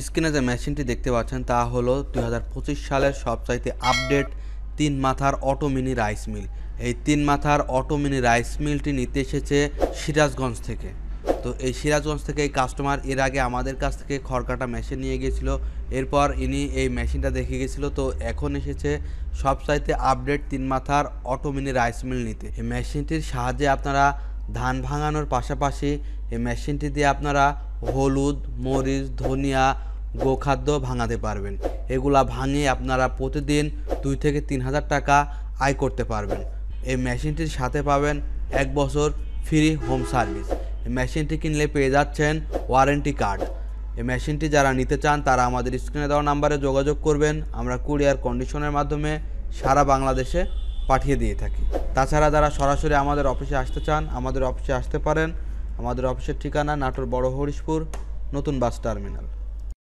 স্ক্রিনে যে মেশিনটি দেখতে পাচ্ছেন তা হলো 2025 সালের সবচাইতে আপডেট 3 মাথার অটো মিনি রাইস মিল। এই 3 মাথার অটো মিনি রাইস মিলটি নিতে এসেছে সিরাজগঞ্জ থেকে। তো এই সিরাজগঞ্জ থেকে এই কাস্টমার এর আগে আমাদের কাছ থেকে খড়কাটা মেশিন নিয়ে গিয়েছিল, এরপর ইনি এই মেশিনটা দেখে গেছিলো। তো এখন এসেছে সবচাইতে আপডেট 3 মাথার অটো মিনি রাইস মিল নিতে। এই মেশিনটির সাহায্যে আপনারা ধান ভাঙানোর পাশাপাশি এই মেশিনটি দিয়ে আপনারা হলুদ, মরিচ, ধনিয়া, গোখাদ্য ভাঙাতে পারবেন। এগুলা ভাঙিয়ে আপনারা প্রতিদিন 2 থেকে 3 হাজার টাকা আয় করতে পারবেন। এই মেশিনটির সাথে পাবেন 1 বছর ফ্রি হোম সার্ভিস। এই মেশিনটি কিনলে পেয়ে যাচ্ছেন ওয়ারেন্টি কার্ড। এই মেশিনটি যারা নিতে চান তারা আমাদের স্ক্রিনে দেওয়া নাম্বারে যোগাযোগ করবেন। আমরা কুরিয়ার কন্ডিশনের মাধ্যমে সারা বাংলাদেশে পাঠিয়ে দিয়ে থাকি। তাছাড়া যারা সরাসরি আমাদের অফিসে আসতে চান আমাদের অফিসে আসতে পারেন। আমাদের অফিসের ঠিকানা নাটোর বড় হরিশপুর নতুন বাস টার্মিনাল।